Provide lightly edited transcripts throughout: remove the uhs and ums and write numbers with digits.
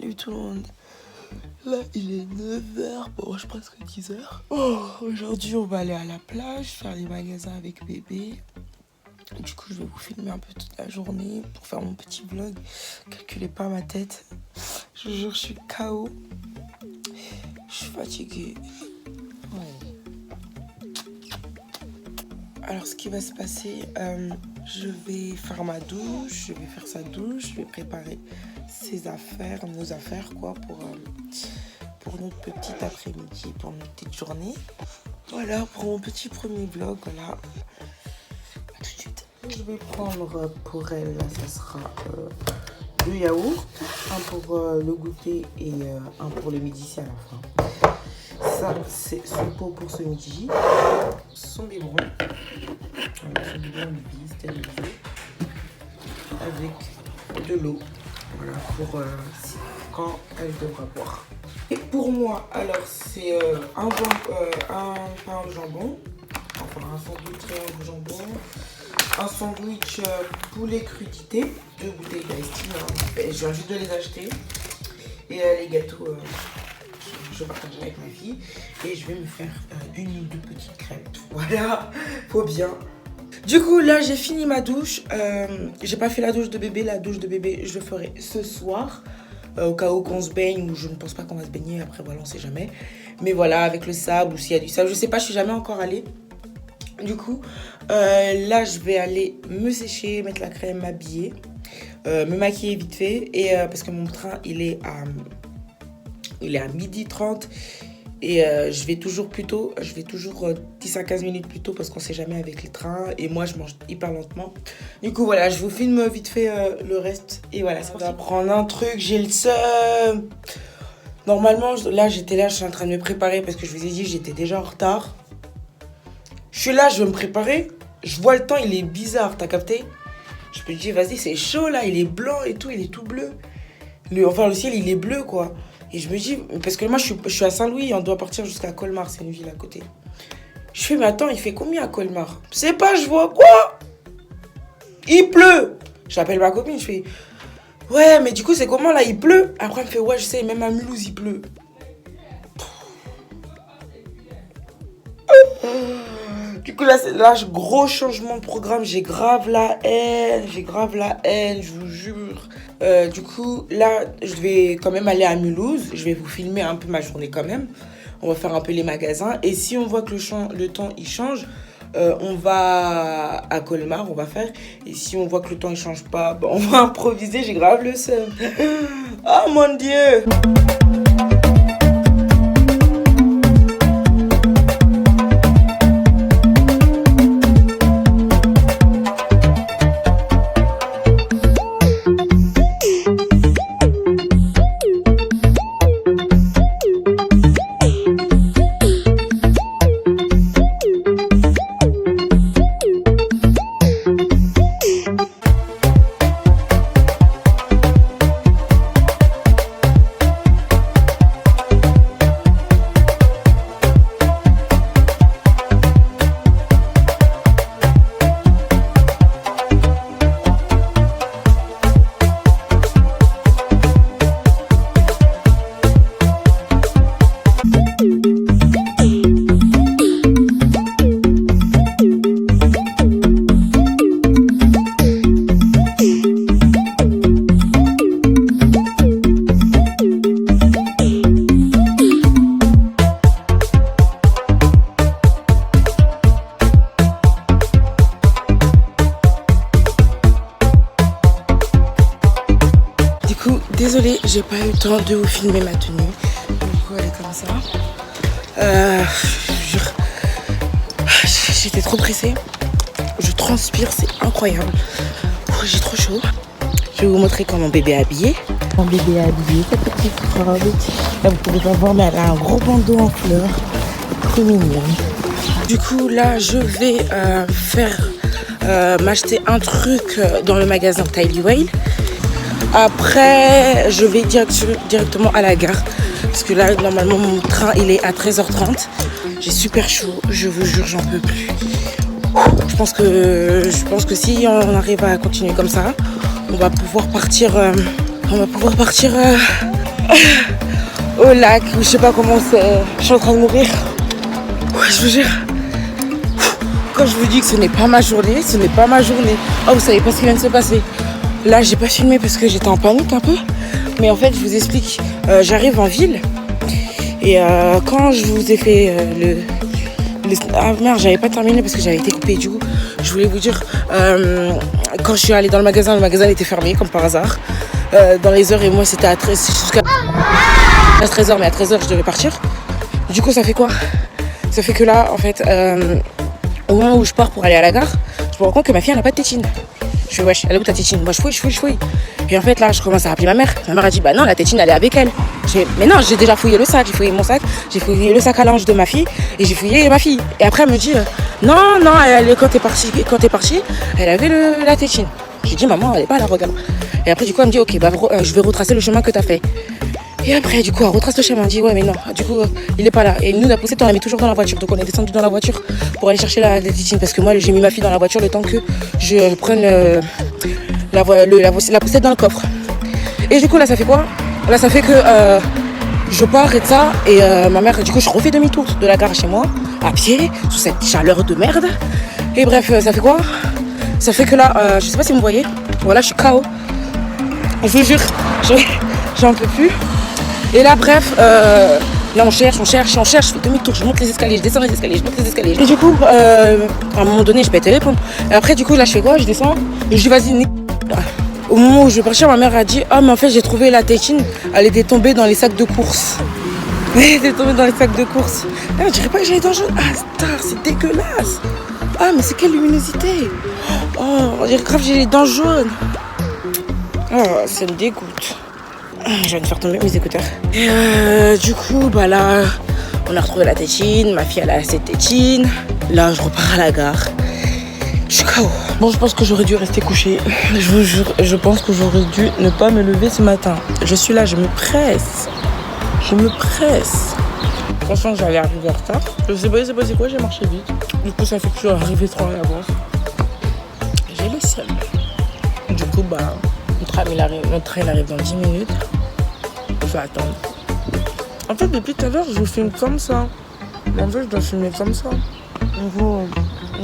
Salut tout le monde. Là, il est 9h, bon, je presque 10h. Oh, aujourd'hui, on va aller à la plage, faire les magasins avec bébé. Du coup, je vais vous filmer un peu toute la journée pour faire mon petit vlog. Calculez pas ma tête. Je vous jure, je suis KO. Je suis fatiguée. Ouais. Alors, ce qui va se passer, je vais faire ma douche, je vais faire sa douche, je vais préparer ses affaires, nos affaires, quoi, pour notre petit après-midi, pour notre petite journée. Voilà, pour mon petit premier vlog, voilà. À tout de suite. Je vais prendre pour elle, là, ça sera 2 yaourts, un pour le goûter et un pour le midi, c'est à la fin. Ça, c'est son pot pour ce midi, son biberon. Son biberon, il stérilisé, avec de l'eau, voilà, pour quand elle devra boire. Et pour moi, alors, c'est un pain au jambon, enfin un sandwich au jambon, un sandwich poulet crudité, 2 bouteilles d'Ice-Tea, je viens juste de les acheter, et les gâteaux je partage avec ma fille, et je vais me faire 1 ou 2 petites crêpes, voilà, faut bien. Du coup, là, j'ai fini ma douche, j'ai pas fait la douche de bébé, je le ferai ce soir, au cas où qu'on se baigne, ou je ne pense pas qu'on va se baigner, après voilà, on sait jamais, mais voilà, avec le sable, ou s'il y a du sable, je sais pas, je suis jamais encore allée. Du coup, là, je vais aller me sécher, mettre la crème, m'habiller, me maquiller vite fait, et parce que mon train, il est à 12h30, et je vais toujours plus tôt, 10 à 15 minutes plus tôt, parce qu'on sait jamais avec les trains, et moi, je mange hyper lentement. Du coup, voilà, je vous filme vite fait le reste, et voilà, ça va prendre un truc, j'ai le seum. Normalement, là, je suis en train de me préparer, parce que je vous ai dit, j'étais déjà en retard. Je suis là, je vais me préparer. Je vois le temps, il est bizarre, t'as capté? Je me dis, vas-y, c'est chaud là, il est blanc et tout, il est tout bleu. Enfin, le ciel, il est bleu, quoi. Et je me dis, parce que moi, je suis à Saint-Louis, on doit partir jusqu'à Colmar, c'est une ville à côté. Je fais, mais attends, il fait combien à Colmar? Je sais pas, je vois quoi? Il pleut. J'appelle ma copine, je fais, ouais, mais du coup, c'est comment là, il pleut? Après, elle me fait, ouais, je sais, même à Mulhouse, il pleut. Du coup, là, gros changement de programme. J'ai grave la haine, je vous jure. Du coup, là, je vais quand même aller à Mulhouse. Je vais vous filmer un peu ma journée quand même. On va faire un peu les magasins. Et si on voit que le temps, il change, on va à Colmar, on va faire. Et si on voit que le temps, il change pas, on va improviser. J'ai grave le seum. Oh mon Dieu! Désolée, j'ai pas eu le temps de vous filmer ma tenue. Du coup, elle est comme ça. Je jure, j'étais trop pressée. Je transpire, c'est incroyable. J'ai trop chaud. Je vais vous montrer comment mon bébé est habillé. Mon bébé est habillé, cette petite robe. Là, vous pouvez pas voir, mais elle a un gros bandeau en fleurs. Trop mignon. Du coup, là, je vais m'acheter un truc dans le magasin Tylee Whale. Après, je vais directement à la gare. Parce que là, normalement, mon train, il est à 13h30. J'ai super chaud. Je vous jure, j'en peux plus. Je pense que si on arrive à continuer comme ça, on va pouvoir partir au lac, je sais pas comment c'est. Je suis en train de mourir. Ouais, je vous jure. Quand je vous dis que ce n'est pas ma journée, ce n'est pas ma journée. Oh, vous savez pas ce qui vient de se passer. Là, j'ai pas filmé parce que j'étais en panique un peu. Mais en fait, je vous explique. J'arrive en ville. Et quand je vous ai fait ah merde, j'avais pas terminé parce que j'avais été coupée. Du coup, je voulais vous dire, quand je suis allée dans le magasin était fermé comme par hasard. Dans les heures, et moi c'était à 13, jusqu'à 13h, mais à 13h je devais partir. Du coup, ça fait quoi? Ça fait que là, en fait, au moment où je pars pour aller à la gare, je me rends compte que ma fille elle n'a pas de tétine. Je fais wesh, elle est où ta tétine? Moi je fouille. Et en fait là, je commence à appeler ma mère. Ma mère a dit bah non, la tétine elle est avec elle. Mais non, j'ai déjà fouillé le sac, j'ai fouillé mon sac, j'ai fouillé le sac à linge de ma fille et j'ai fouillé ma fille. Et après elle me dit non, quand t'es partie, elle avait la tétine. J'ai dit maman, elle est pas là, regarde. Et après du coup elle me dit ok, bah je vais retracer le chemin que t'as fait. Et après, du coup, elle retrace le chemin. Elle dit, ouais, mais non, du coup, il est pas là. Et nous, la poussette, on la met toujours dans la voiture. Donc, on est descendu dans la voiture pour aller chercher la tétine. Parce que moi, j'ai mis ma fille dans la voiture le temps que je prenne la poussette dans le coffre. Et du coup, là, ça fait quoi? Là, ça fait que je pars et de ça. Et ma mère, du coup, je refais demi-tour de la gare chez moi, à pied, sous cette chaleur de merde. Et bref, ça fait quoi? Ça fait que là, je sais pas si vous me voyez. Voilà, je suis KO. Je vous jure, j'en peux plus. Et là, bref, là on cherche, je fais demi-tour, je monte les escaliers, je descends les escaliers, je monte les escaliers. Et du coup, à un moment donné, je peux te répondre. Et après, du coup, là, je fais quoi? Je descends et je dis, vas-y, au moment où je vais partir, ma mère a dit, ah, mais en fait, j'ai trouvé la tétine, elle était tombée dans les sacs de course. Elle était tombée dans les sacs de course. Ah, je dirais pas que j'ai les dents jaunes. Ah, star, c'est dégueulasse. Ah, mais c'est quelle luminosité. Oh, on dirait grave, j'ai les dents jaunes. Oh, ça me dégoûte. Je viens de faire tomber mes écouteurs. Et du coup, bah là, on a retrouvé la tétine. Ma fille, elle a cette tétine. Là, je repars à la gare. Je suis KO. Bon, je pense que j'aurais dû rester couchée. Je vous jure, je pense que j'aurais dû ne pas me lever ce matin. Je suis là, je me presse. Franchement, j'allais arriver en retard. Je sais pas, il s'est passé quoi, j'ai marché vite. Du coup, ça fait que je suis arrivée trop en avance. J'ai le seum. Du coup, bah, notre train arrive dans 10 minutes. Je vais attendre. En fait, depuis tout à l'heure, je filme comme ça. Mais en fait, je dois filmer comme ça. Du coup,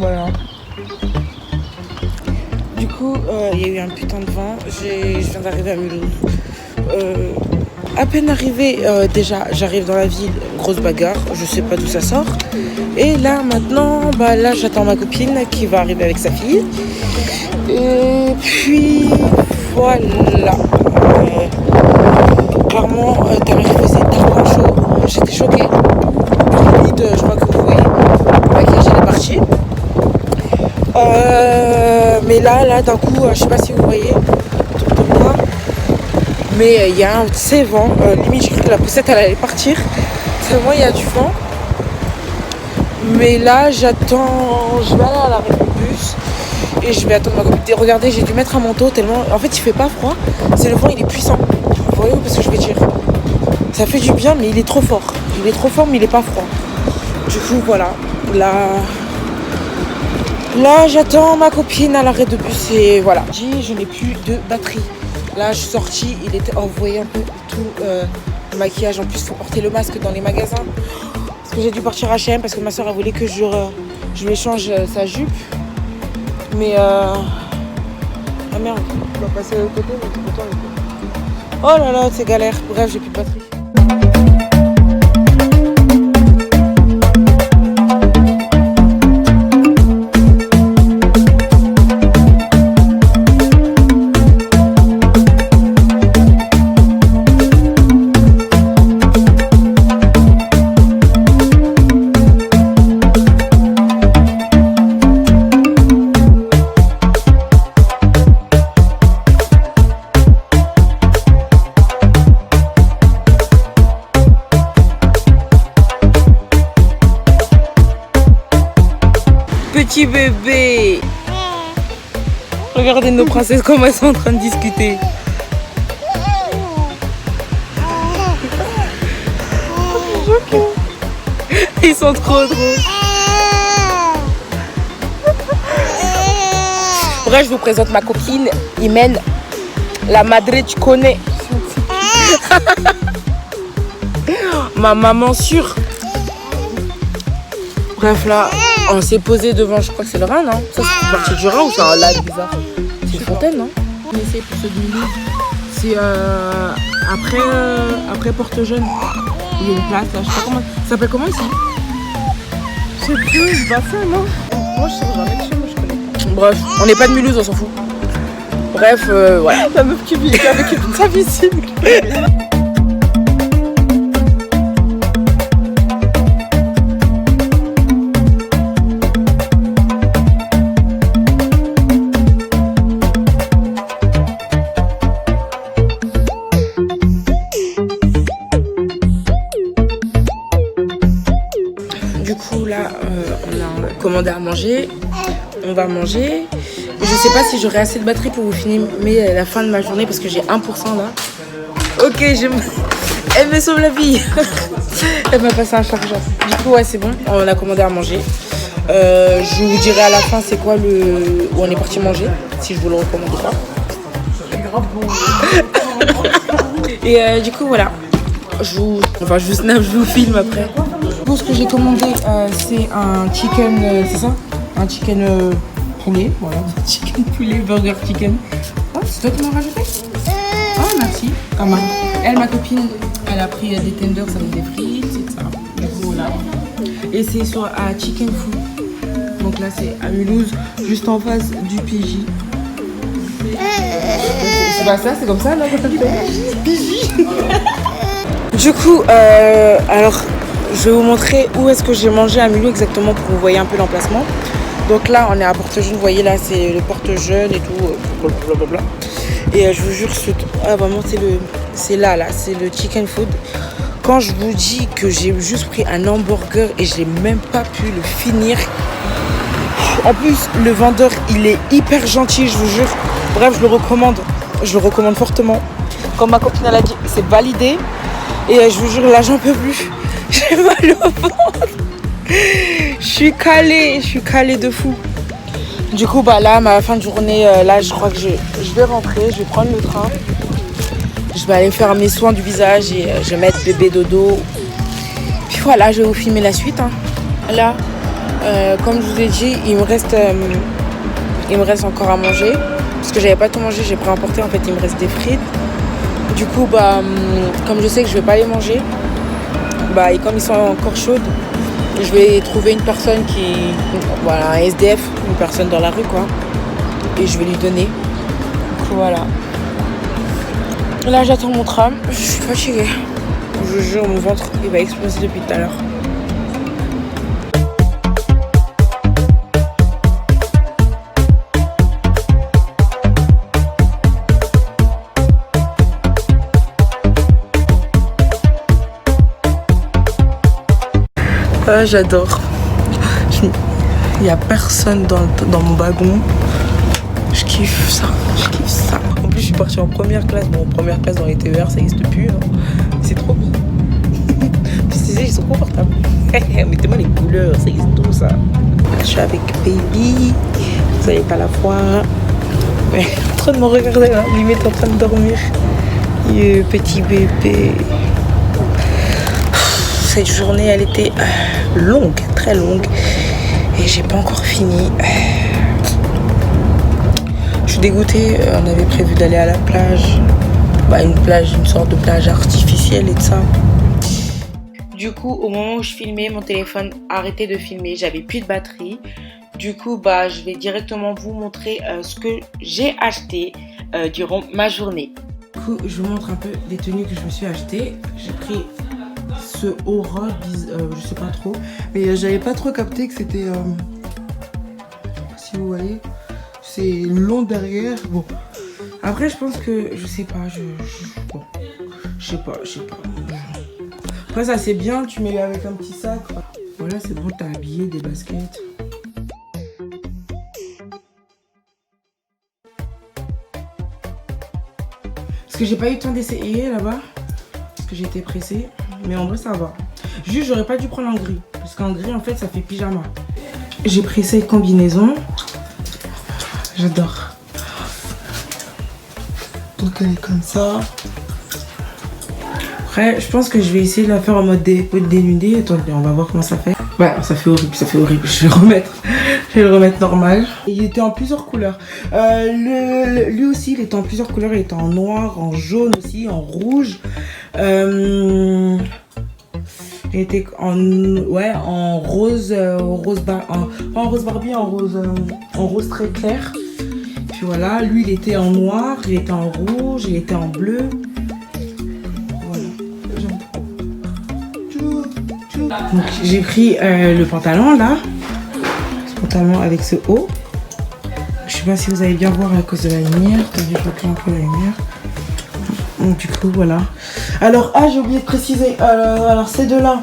voilà. Du coup, il y a eu un putain de vent. Je viens d'arriver à Mulhouse. À peine arrivée, déjà, j'arrive dans la ville, grosse bagarre. Je sais pas d'où ça sort. Et là, maintenant, bah là, j'attends ma copine qui va arriver avec sa fille. Et puis, voilà. Clairement, ta mère faisait tellement chaud. J'étais choquée. Limite, je crois que vous voyez, le maquillage il est parti. Mais là, d'un coup, je sais pas si vous voyez, autour de moi. Mais il y a un petit vent. Limite, j'ai cru que la poussette elle allait partir. Tellement il y a du vent. Mais là, j'attends. Je vais aller à l'arrêt du bus. Et je vais attendre ma copine. Regardez, j'ai dû mettre un manteau tellement. En fait, il fait pas froid. C'est le vent, il est puissant. Vous voyez ce que je veux dire? Ça fait du bien, mais il est trop fort. Il est trop fort, mais il est pas froid. Du coup, voilà. Là, j'attends ma copine à l'arrêt de bus. Et voilà. Je n'ai plus de batterie. Là, je suis sortie. Il était. Oh, vous voyez un peu tout le maquillage. En plus, il faut porter le masque dans les magasins. Parce que j'ai dû partir à H&M parce que ma soeur a voulu que je lui échange sa jupe. Mais ah merde, on va passer de l'autre côté, mais c'est pas toi. Oh là là, c'est galère. Bref, j'ai plus de batterie. Petit bébé. Regardez nos princesses comment elles sont en train de discuter. Ils sont trop drôles. Bref, je vous présente ma copine Imen. La madre, tu connais. Ma maman sûre. Bref, là, on s'est posé devant, je crois que c'est le Rhin, non? Ça, c'est partie du Rhin ou c'est un lac bizarre? C'est une fontaine, non? On essaie pour ceux de Mulhouse. C'est après Porte-Jeune. Il y a une place, là, je sais pas comment. Ça s'appelle comment ici? Je sais plus, bassin, non? Moi, je sais jamais que chez moi, je connais. Bref, on n'est pas de Mulhouse, on s'en fout. Bref, voilà. La meuf qui vit avec sa piscine. Du coup, là, on a commandé à manger. On va manger. Je sais pas si j'aurai assez de batterie pour vous filmer la fin de ma journée parce que j'ai 1% là. Ok, elle me sauve la vie. Elle m'a passé un chargeur. Du coup, ouais, c'est bon. On a commandé à manger. Je vous dirai à la fin c'est quoi où on est parti manger, si je vous le recommande ou pas. Et du coup, voilà. Je vous snap, je vous filme après. Pour ce que j'ai commandé, c'est un chicken, c'est ça? Un chicken poulet, voilà. Chicken poulet, burger chicken. Oh, c'est toi qui m'as rajouté? Ah, merci. Elle, ma copine, elle a pris des tenders avec des frites, et ça. Du coup, voilà. Et c'est à Chicken Food. Donc là, c'est à Mulhouse, juste en face du PJ. C'est pas ça, c'est comme ça, là, quand t'as fait PJ. Du coup, alors, je vais vous montrer où est-ce que j'ai mangé à Mulhouse exactement pour que vous voyez un peu l'emplacement. Donc là, on est à Porte-Jeune, vous voyez là, c'est le Porte-Jeune et tout, blablabla. Et je vous jure, vraiment, c'est là, c'est le Chicken Food. Quand je vous dis que j'ai juste pris un hamburger et j'ai même pas pu le finir. En plus, le vendeur, il est hyper gentil, je vous jure. Bref, je le recommande fortement. Comme ma copine elle a dit, c'est validé. Et je vous jure, là, j'en peux plus. J'ai mal au ventre. Je suis calée de fou. Du coup, bah là, ma fin de journée, là, je crois que je vais rentrer, je vais prendre le train. Je vais aller faire mes soins du visage et je vais mettre bébé dodo. Puis voilà, je vais vous filmer la suite. Hein. Là, comme je vous ai dit, il me reste encore à manger. Parce que j'avais pas tout mangé, j'ai pris un porté. En fait, il me reste des frites. Du coup, bah, comme je sais que je vais pas les manger, bah, et comme ils sont encore chaudes, je vais trouver une personne voilà, un SDF, une personne dans la rue, quoi. Et je vais lui donner. Donc voilà. Là, j'attends mon tram. Je suis fatiguée. Je vous jure, mon ventre, il va exploser depuis tout à l'heure. Ah, j'adore. Il n'y a personne dans mon wagon. Je kiffe ça. En plus, je suis partie en première classe. Bon, en première classe dans les TER, ça n'existe plus. Hein. C'est trop bien. Puis tu sais, ils sont confortables. Mettez-moi les couleurs, ça existe tout ça. Je suis avec Baby. Vous n'allez pas la voir. Mais elle est en train de me regarder là. Limite en train de dormir. Petit bébé. Cette journée, elle était longue, très longue. Et j'ai pas encore fini. Je suis dégoûtée. On avait prévu d'aller à la plage. Bah, une sorte de plage artificielle et tout ça. Du coup, au moment où je filmais, mon téléphone arrêtait de filmer. J'avais plus de batterie. Du coup, bah, je vais directement vous montrer ce que j'ai acheté durant ma journée. Du coup, je vous montre un peu les tenues que je me suis achetées. J'ai pris ce aura, je sais pas trop. Mais j'avais pas trop capté que c'était... je sais pas si vous voyez. C'est long derrière. Bon. Après, je pense que... Je sais pas. Bon. Je sais pas. Après, ça c'est bien. Tu mets avec un petit sac. Voilà, c'est bon. T'as habillé des baskets. Parce que j'ai pas eu le temps d'essayer là-bas. Parce que j'étais pressée. Mais en vrai, ça va. Juste, j'aurais pas dû prendre en gris. Parce qu'en gris, en fait, ça fait pyjama. J'ai pris cette combinaison. J'adore. Donc, elle est comme ça. Après, je pense que je vais essayer de la faire en mode dénudé. Attendez, on va voir comment ça fait. Ouais, ça fait horrible, ça fait horrible. Je vais le remettre normal. Il était en plusieurs couleurs. Lui aussi, il était en plusieurs couleurs. Il était en noir, en jaune aussi, en rouge. Il était en rose, pas en rose Barbie, en rose très clair. Puis voilà, lui il était en noir, il était en rouge, il était en bleu. Voilà, j'aime trop. Donc j'ai pris le pantalon là, ce pantalon avec ce haut. Je sais pas si vous allez bien voir à cause de la lumière. Je vais un peu la lumière. Donc du coup voilà. Alors j'ai oublié de préciser. Alors ces deux là,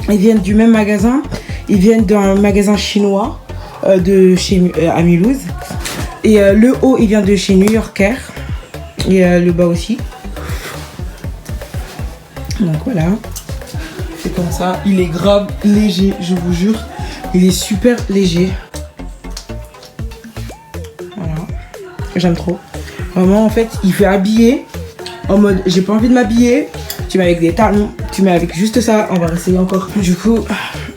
ils viennent du même magasin. Ils viennent d'un magasin chinois de chez à Mulhouse. Et le haut il vient de chez New Yorker. Et le bas aussi. Donc voilà. C'est comme ça. Il est grave léger, je vous jure. Il est super léger. Voilà. J'aime trop. Vraiment en fait il fait habiller. En mode j'ai pas envie de m'habiller. Tu mets avec des talons. Tu mets avec juste ça. On va essayer encore. Du coup,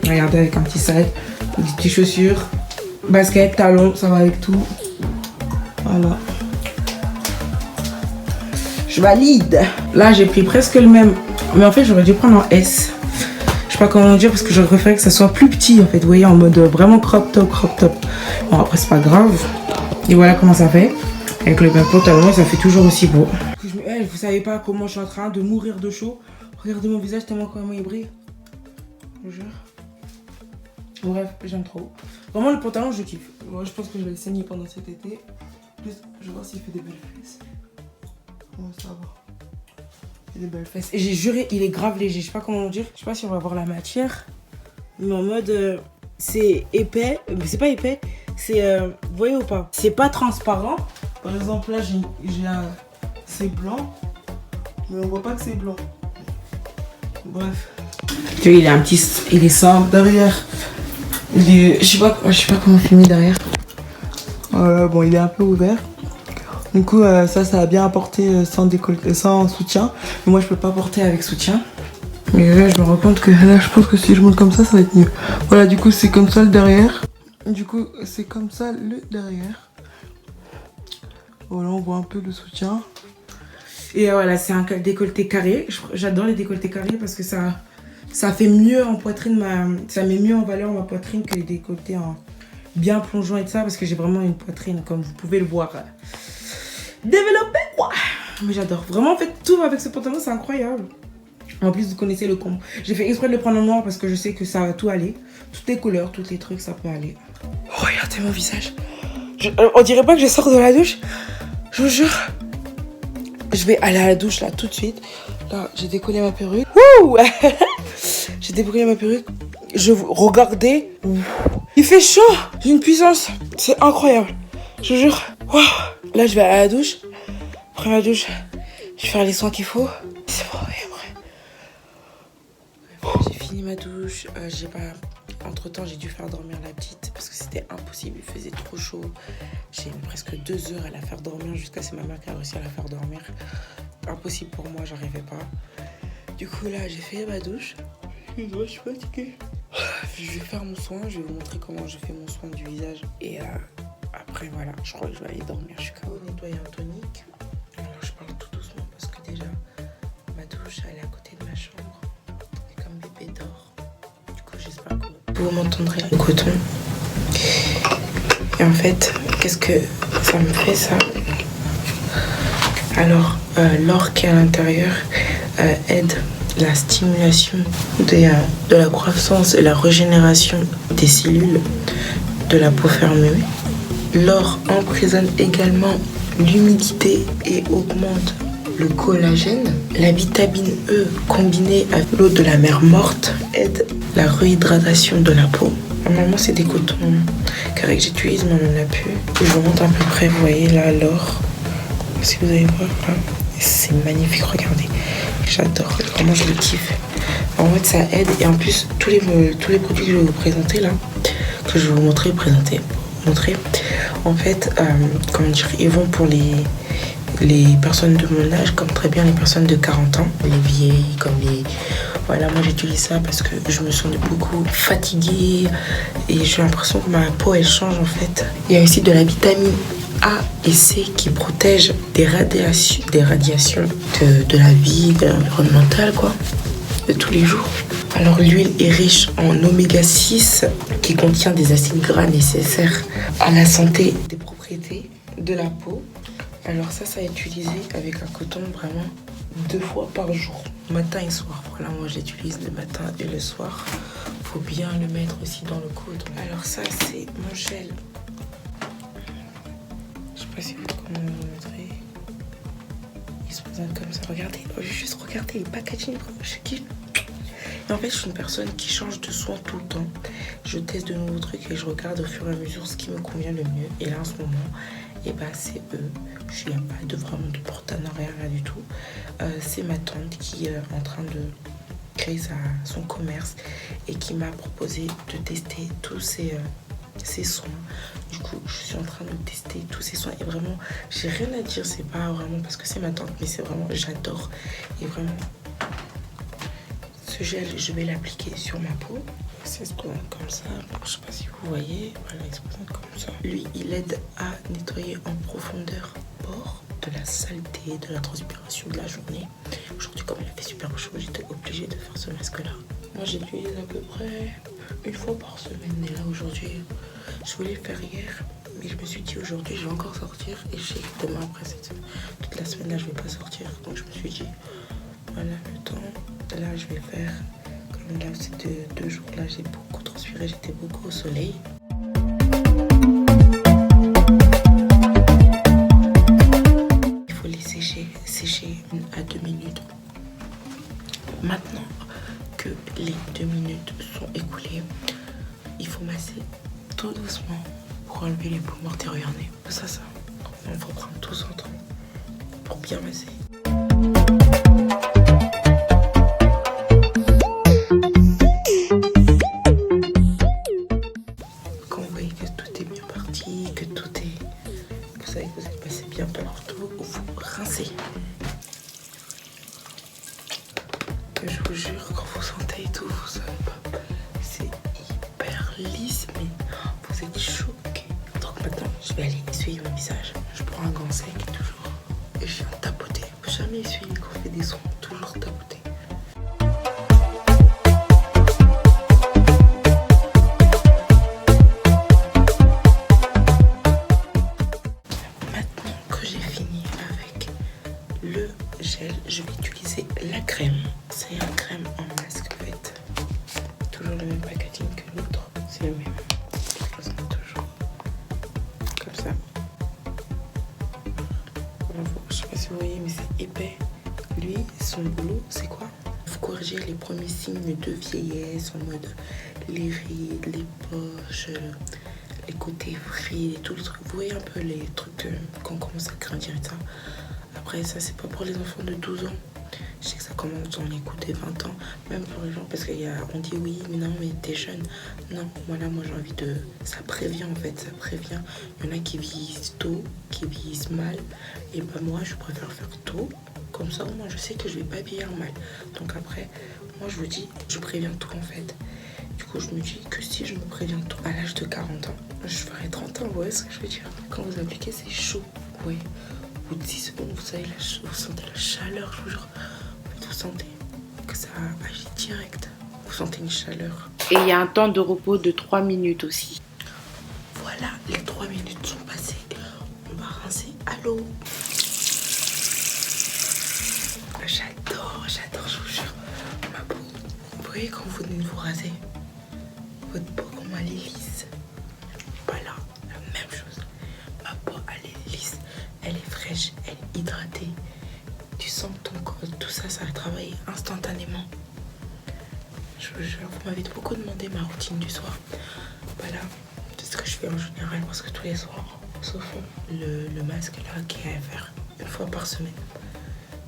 regardez avec un petit sac. Des petites chaussures. Basket, talons. Ça va avec tout. Voilà. Je valide. Là j'ai pris presque le même. Mais en fait j'aurais dû prendre en S. Je sais pas comment dire parce que j'aurais préféré que ça soit plus petit en fait. Vous voyez en mode vraiment crop top. Bon après c'est pas grave. Et voilà comment ça fait. Avec le même pantalon ça fait toujours aussi beau. Vous savez pas comment je suis en train de mourir de chaud. Regardez mon visage tellement comment il brille. Je vous jure. Bref, j'aime trop. Vraiment le pantalon je kiffe. Moi je pense que je vais le saigner pendant cet été. Plus, je vais voir s'il fait des belles fesses. Comment ça va? Il fait des belles fesses. Et j'ai juré, il est grave léger. Je sais pas comment dire. Je sais pas si on va voir la matière. Mais en mode c'est épais. Mais c'est pas épais. C'est vous voyez ou pas? C'est pas transparent. Par exemple là j'ai un. C'est blanc, mais on voit pas que c'est blanc. Bref. Il est un petit, il est simple derrière. Il est, je sais pas comment filmer derrière. Bon, il est un peu ouvert. Du coup, ça a bien apporté sans décolleté, sans soutien. Mais moi, je peux pas porter avec soutien. Mais là, je me rends compte que là, je pense que si je monte comme ça va être mieux. Voilà, du coup, c'est comme ça le derrière. Du coup, c'est comme ça le derrière. Voilà, on voit un peu le soutien. Et voilà, c'est un décolleté carré. J'adore les décolletés carrés parce que ça fait mieux en poitrine, ça met mieux en valeur ma poitrine que les décolletés en bien plongeant et tout ça. Parce que j'ai vraiment une poitrine, comme vous pouvez le voir, développée quoi. Mais j'adore. Vraiment, en fait, tout avec ce pantalon, c'est incroyable. En plus, vous connaissez le combo. J'ai fait exprès de le prendre en noir parce que je sais que ça va tout aller. Toutes les couleurs, tous les trucs, ça peut aller. Oh, regardez mon visage. On dirait pas que je sors de la douche. Je vous jure. Je vais aller à la douche là tout de suite. Là, j'ai décollé ma perruque. Wouh. J'ai décollé ma perruque. Regardez. Il fait chaud. J'ai une puissance. C'est incroyable. Je vous jure. Wow. Là, je vais aller à la douche. Après ma douche, je vais faire les soins qu'il faut. C'est bon, et après. J'ai fini ma douche. Entre temps, j'ai dû faire dormir la petite parce que c'était impossible. Il faisait trop chaud. J'ai mis presque 2 heures à la faire dormir jusqu'à ce que ma mère qui a réussi à la faire dormir. Impossible pour moi, j'arrivais pas. Du coup, là, j'ai fait ma douche. Je suis fatiguée. Je vais faire mon soin. Je vais vous montrer comment je fais mon soin du visage. Et après, voilà, je crois que je vais aller dormir. Je suis KO. Nettoyer un tonique. Alors, je parle tout doucement parce que déjà, ma douche, elle est à côté de ma chambre. Et comme bébé dort. Du coup, j'espère que vous m'entendrez le coton. Et en fait, qu'est-ce que ça me fait ça? Alors, l'or qui est à l'intérieur aide la stimulation de la croissance et la régénération des cellules de la peau fermée. L'or emprisonne également l'humidité et augmente le collagène. La vitamine E combinée avec l'eau de la mer morte aide la réhydratation de la peau. Normalement c'est des cotons carrés que j'utilise mais on en a plus. Je vous montre à peu près, vous voyez là l'or. Si vous allez voir là, c'est magnifique, regardez. J'adore, vraiment je le kiffe. En fait ça aide et en plus tous les produits que je vais vous présenter là, que je vais vous montrer, en fait, comment dire, ils vont pour les les personnes de mon âge comme très bien les personnes de 40 ans. Les vieilles comme les... Voilà, moi j'utilise ça parce que je me sens beaucoup fatiguée et j'ai l'impression que ma peau elle change en fait. Il y a aussi de la vitamine A et C qui protègent des radiations de la vie, de l'environnemental quoi, de tous les jours. Alors l'huile est riche en oméga 6 qui contient des acides gras nécessaires à la santé, des propriétés de la peau. Alors ça à utiliser avec un coton vraiment 2 fois par jour, matin et soir. Voilà, moi j'utilise le matin et le soir. Faut bien le mettre aussi dans le coude. Alors ça c'est mon gel. Je sais pas si vous comment vous le montrer. Il se présente comme ça. Regardez, juste regardez les packaging. Je kiffe. Et en fait, je suis une personne qui change de soin tout le temps. Je teste de nouveaux trucs et je regarde au fur et à mesure ce qui me convient le mieux. Et là, en ce moment, et bah, c'est eux. Je n'ai pas vraiment de partenariat, rien du tout. C'est ma tante qui est en train de créer son commerce et qui m'a proposé de tester tous ces soins. Du coup, je suis en train de tester tous ces soins et vraiment, j'ai rien à dire. C'est pas vraiment parce que c'est ma tante, mais c'est vraiment, j'adore. Et vraiment, ce gel, je vais l'appliquer sur ma peau. Ça se présente comme ça. Je sais pas si vous voyez. Voilà, il se présente comme ça. Lui, il aide à nettoyer en profondeur pores, de la saleté, de la transpiration de la journée. Aujourd'hui, comme il a fait super chaud, j'étais obligée de faire ce masque-là. Moi, j'ai l'utilise à peu près 1 fois par semaine. Et là, aujourd'hui, je voulais le faire hier. Mais je me suis dit aujourd'hui, je vais encore sortir. Et je sais que demain, après toute la semaine, là, je vais pas sortir. Donc, je me suis dit, voilà le temps. Là, je vais faire... Là, ces 2 jours là, j'ai beaucoup transpiré, j'étais beaucoup au soleil. Il faut les sécher 1 à 2 minutes. Maintenant que les 2 minutes sont écoulées, il faut masser tout doucement pour enlever les peaux mortes et regardez. Ça. Il faut prendre tout son temps pour bien masser. Vous savez que vous êtes passé bien partout, vous rincez. Je vous jure, quand vous sentez et tout, vous savez pas, c'est hyper lisse, mais vous êtes choqués. Donc maintenant, je vais aller essuyer mon visage. Je prends un gant sec toujours et je viens tapoter. Faut jamais essuyer quand on fait des soins, toujours tapoter. Le gel, je vais utiliser la crème. C'est une crème en masque en fait. Toujours le même packaging que l'autre. C'est le même. Je présente toujours comme ça. Je sais pas si vous voyez, mais c'est épais. Lui, son boulot, c'est quoi? Il faut corriger les premiers signes de vieillesse en mode les rides, les poches, les côtés frites et tout le truc. Vous voyez un peu les trucs quand on commence à grandir et ça. Après, ça, c'est pas pour les enfants de 12 ans. Je sais que ça commence dans les coups des 20 ans. Même pour les gens, parce qu'on dit oui, mais non, mais t'es jeune. Non, voilà, moi j'ai envie de... Ça prévient en fait, ça prévient. Il y en a qui vieillissent tôt, qui vieillissent mal. Et bah moi, je préfère faire tôt. Comme ça, moi, je sais que je vais pas vieillir mal. Donc après, moi, je vous dis, je préviens tout en fait. Du coup, je me dis que si je me préviens tôt, à l'âge de 40 ans, je ferai 30 ans, vous voyez ce que je veux dire? Quand vous appliquez, c'est chaud, vous voyez. Au bout de 10 secondes, vous sentez la chaleur, je vous jure. Vous sentez que ça agit direct. Vous sentez une chaleur. Et il y a un temps de repos de 3 minutes aussi. Voilà, les 3 minutes sont passées. On va rincer à l'eau. J'adore, je vous jure. Ma peau, vous voyez quand vous venez de vous raser, votre peau, comment elle est lisse. Voilà, la même chose. Ma peau, elle est lisse. Elle est fraîche, elle est hydratée. Tu sens que ton corps, tout ça, ça va travailler instantanément. Je vous jure, vous m'avez beaucoup demandé ma routine du soir. Voilà, c'est ce que je fais en général parce que tous les soirs, sauf le masque là qui est à faire 1 fois par semaine.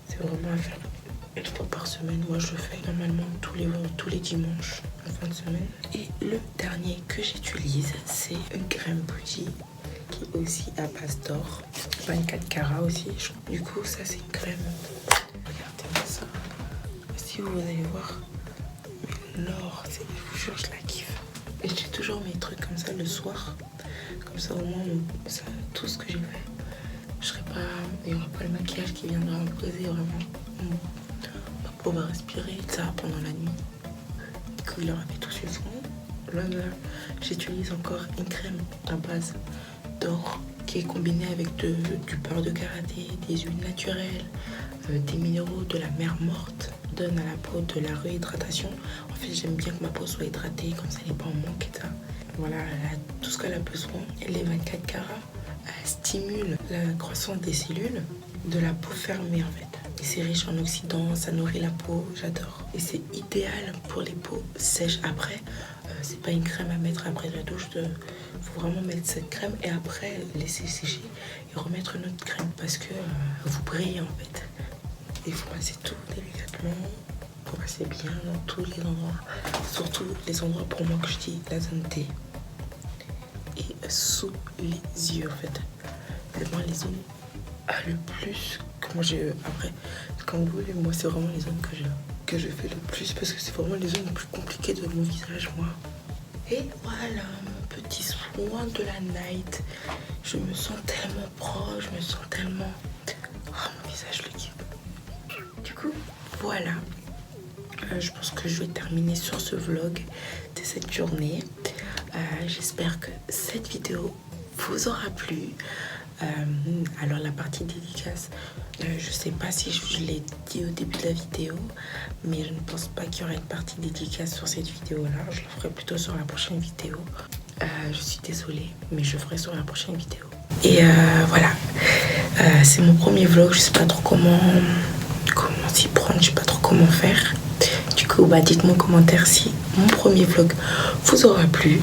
C'est vraiment à faire 1 fois par semaine. Moi, je le fais normalement tous les dimanches en fin de semaine. Et le dernier que j'utilise, c'est une crème bougie qui aussi à base d'or. 24 carats aussi. Du coup, ça c'est une crème. Regardez-moi ça. Si vous allez voir, l'or, je vous jure, je la kiffe. Et j'ai toujours mes trucs comme ça le soir. Comme ça, au moins, ça, tout ce que j'ai fait, il n'y aura pas le maquillage qui viendra me poser vraiment. Ma peau va respirer ça pendant la nuit. Du coup, il aura fait tout ce son. Là, j'utilise encore une crème à base d'or qui est combinée avec du beurre de karaté, des huiles naturelles, des minéraux de la mer morte. Donne à la peau de la réhydratation. En fait, j'aime bien que ma peau soit hydratée, comme ça elle n'est pas en manque et ça. Voilà, elle a tout ce qu'elle a besoin. Les 24 carats stimulent la croissance des cellules de la peau fermée en fait. Et c'est riche en oxydants, ça nourrit la peau, j'adore. Et c'est idéal pour les peaux sèches après. C'est pas une crème à mettre après la douche. Faut vraiment mettre cette crème et après laisser sécher et remettre une autre crème parce que vous brillez en fait. Il faut passer tout délicatement, il faut passer bien dans tous les endroits, surtout les endroits pour moi que je dis la zone T et sous les yeux en fait. Vraiment les zones le plus, après comme vous voulez, moi c'est vraiment les zones que je fais le plus parce que c'est vraiment les zones les plus compliquées de mon visage moi. Et voilà mon petit soin de la night. Je me sens tellement proche, je me sens tellement... Oh mon visage je le kiffe. Du coup, voilà. Je pense que je vais terminer sur ce vlog de cette journée. J'espère que cette vidéo vous aura plu. Alors la partie dédicace, je sais pas si je l'ai dit au début de la vidéo, mais je ne pense pas qu'il y aura une partie dédicace sur cette vidéo là. Je le ferai plutôt sur la prochaine vidéo. Je suis désolée, mais je ferai sur la prochaine vidéo. Et voilà, c'est mon premier vlog. Je sais pas trop comment s'y prendre, je sais pas trop comment faire. Du coup, dites-moi en commentaire si mon premier vlog vous aura plu.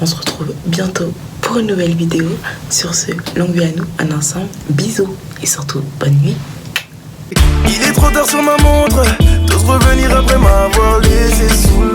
On se retrouve bientôt pour une nouvelle vidéo. Sur ce, longue vie à nous, un ensemble. Bisous et surtout, bonne nuit. Il est trop tard sur ma montre, j'ose revenir après m'avoir laissé sous